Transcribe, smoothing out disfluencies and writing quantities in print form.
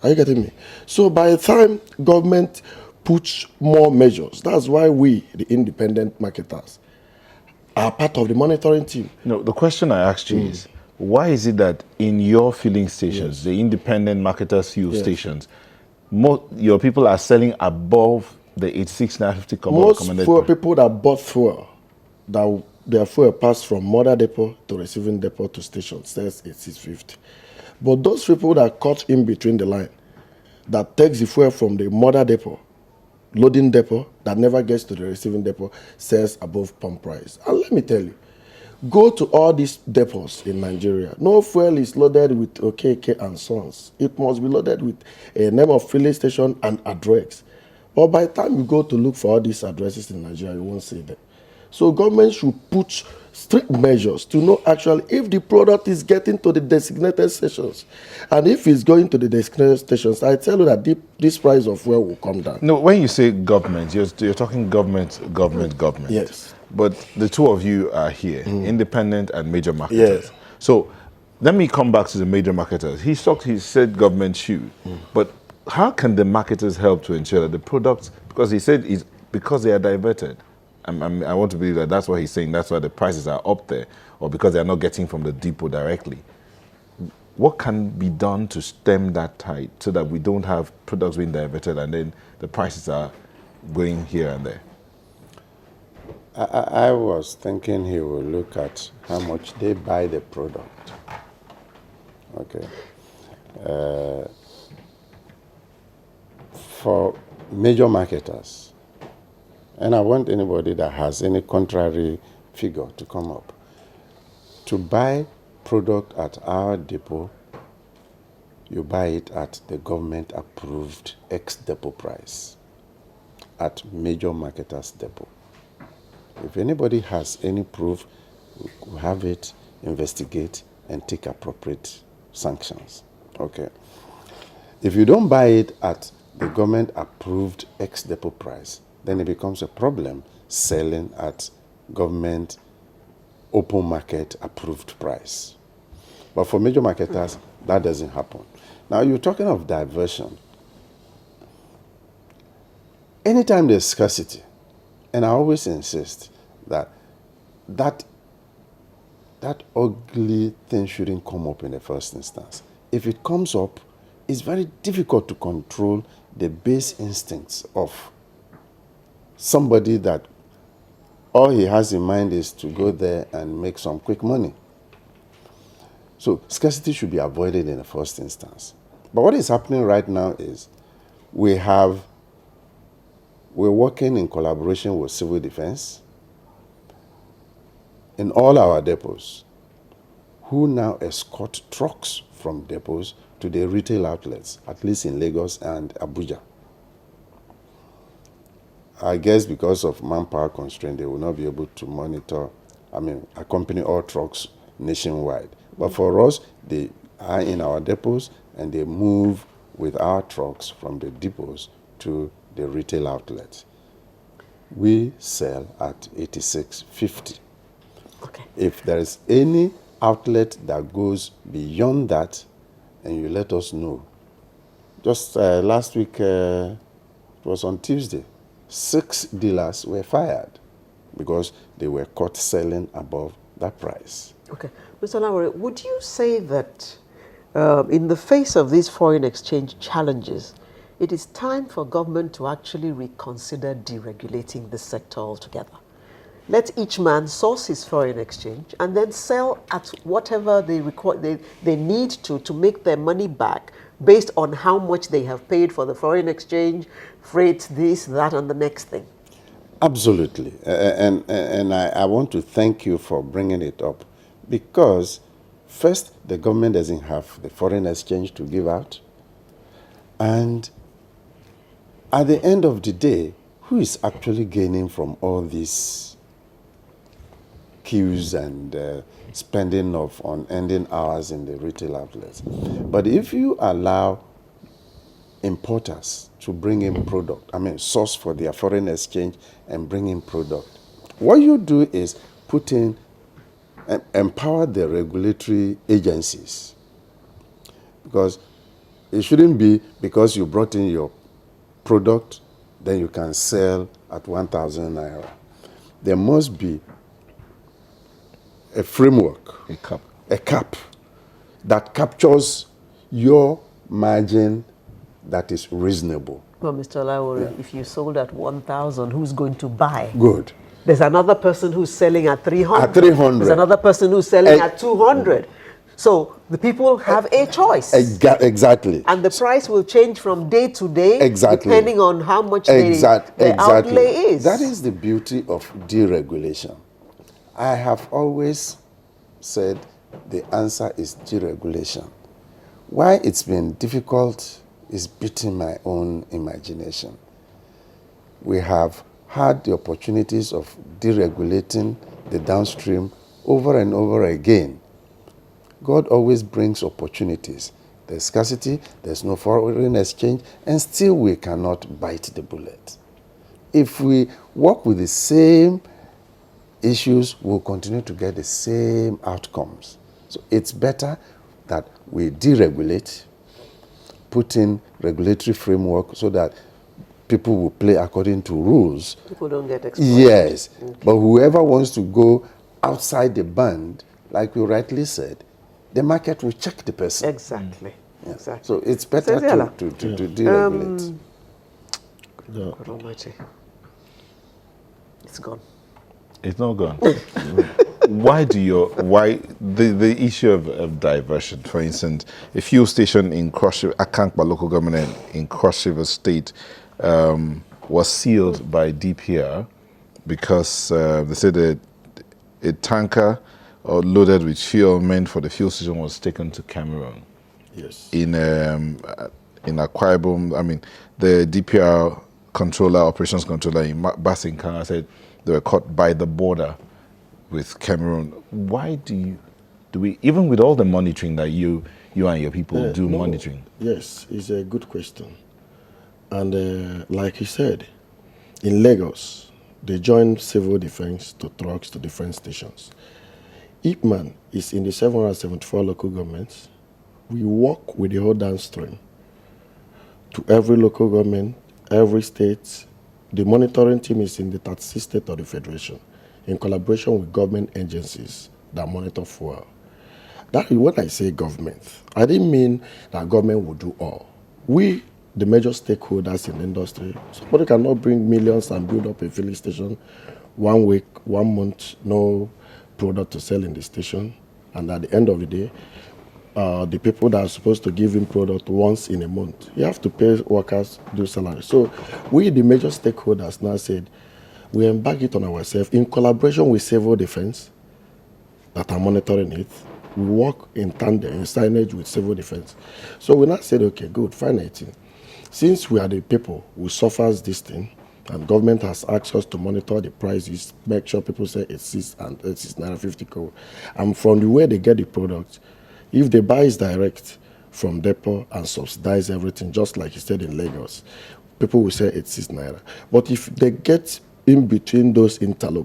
Are you getting me? So by the time government puts more measures, that's why we, the independent marketers, are part of the monitoring team. No, the question I asked you is, why is it that in your filling stations, Yes. the independent marketers fuel Yes. stations, your people are selling above the 86,950 Most recommended fuel price? people that bought fuel, that their fuel passed from mother depot to receiving depot to station, says it's 650. But those people that cut in between the line, that takes the fuel from the mother depot, loading depot, that never gets to the receiving depot, sells above pump price. And let me tell you, go to all these depots in Nigeria. No fuel is loaded with OKK and Sons. It must be loaded with a name of filling station and address. But by the time you go to look for all these addresses in Nigeria, you won't see them. So government should put strict measures to know actually if the product is getting to the designated stations. And if it's going to the designated stations, I tell you that this price of fuel will come down. No, when you say government, you're talking government. Yes. But the two of you are here, independent and major marketers. Yes. So let me come back to the major marketers. He said government should, but how can the marketers help to ensure that the products, because he said it's because they are diverted. I want to believe that that's what he's saying. That's why the prices are up there, or because they are not getting from the depot directly. What can be done to stem that tide so that we don't have products being diverted and then the prices are going here and there? I was thinking he will look at how much they buy the product. Okay. For major marketers, and I want anybody that has any contrary figure to come up, to buy product at our depot, you buy it at the government approved ex-depot price at major marketers depot. If anybody has any proof, we'll have it, investigate, and take appropriate sanctions. Okay. If you don't buy it at the government approved ex-depot price, then it becomes a problem selling at government open market approved price. But for major marketers, that doesn't happen. Now, you're talking of diversion. Anytime there's scarcity, and I always insist that that ugly thing shouldn't come up in the first instance. If it comes up, it's very difficult to control the base instincts of somebody that all he has in mind is to go there and make some quick money. So scarcity should be avoided in the first instance. But what is happening right now is we're working in collaboration with civil defense in all our depots, who now escort trucks from depots to the retail outlets, at least in Lagos and Abuja. I guess because of manpower constraint, they will not be able to accompany all trucks nationwide. But for us, they are in our depots and they move with our trucks from the depots to the retail outlets. We sell at 86.50. Okay. If there is any outlet that goes beyond that, and you let us know. Just last week, it was on Tuesday, 6 dealers were fired because they were caught selling above that price. Okay. Mr. Lowry, would you say that in the face of these foreign exchange challenges, it is time for government to actually reconsider deregulating the sector altogether? Let each man source his foreign exchange and then sell at whatever they need to make their money back based on how much they have paid for the foreign exchange, freight, this, that, and the next thing. Absolutely. And I want to thank you for bringing it up because first, the government doesn't have the foreign exchange to give out. And at the end of the day, who is actually gaining from all these queues and spending of unending hours in the retail outlets? But if you allow importers to bring in product, source for their foreign exchange and bring in product, what you do is put in, empower the regulatory agencies. Because It shouldn't be because you brought in your product, then you can sell at 1,000 naira. There must be a framework, A cup. a cap that captures your margin that is reasonable. Well, Mr. Olawore, if you sold at 1,000, who's going to buy? Good. There's another person who's selling at 300. At 300. There's another person who's selling Eh, at 200. So the people have a choice. Exactly. And the price will change from day to day, Exactly. depending on how much Exactly. the outlay is. That is the beauty of deregulation. I have always said the answer is deregulation. Why it's been difficult is beating my own imagination. We have had the opportunities of deregulating the downstream over and over again. God always brings opportunities. There's scarcity, there's no foreign exchange, and still we cannot bite the bullet. If we work with the same issues, we'll continue to get the same outcomes. So it's better that we deregulate, put in regulatory framework so that people will play according to rules. People don't get exploited. Yes, but whoever wants to go outside the band, like you rightly said, the market will check the person. Exactly. Exactly. So it's better to deregulate. God Almighty. It's gone. It's not gone. Why the issue of diversion? For instance, a fuel station in Cross River, Akankpa local government in Cross River State, was sealed by DPR because they said that a tanker loaded with fuel meant for the fuel station was taken to Cameroon. Yes. In Akwa Ibom, I mean, the DPR controller, operations controller in Basinkanga said they were caught by the border with Cameroon. Why do we, even with all the monitoring that you and your people do monitoring? Yes, it's a good question. And like you said, in Lagos, they joined civil defense to trucks to defense stations. Ipman is in the 774 local governments. We work with the whole downstream to every local government, every state. The monitoring team is in the 36 states of the Federation in collaboration with government agencies that monitor fuel. That is when I say government. I didn't mean that government will do all. We, the major stakeholders in the industry, somebody cannot bring millions and build up a filling station 1 week, 1 month, no product to sell in the station. And at the end of the day, the people that are supposed to give him product once in a month, you have to pay workers, do salary. So we, the major stakeholders, now said, we embark it on ourselves in collaboration with civil defense that are monitoring it. We work in tandem, in signage with civil defense. So we now said, okay, good, fine 18. Since we are the people who suffers this thing, and government has asked us to monitor the prices, make sure people say it's 6 and it's 6.50 naira. And from the way they get the product, if they buy it direct from depot and subsidize everything, just like you said in Lagos, people will say it's 6 naira. But if they get in between those interlope,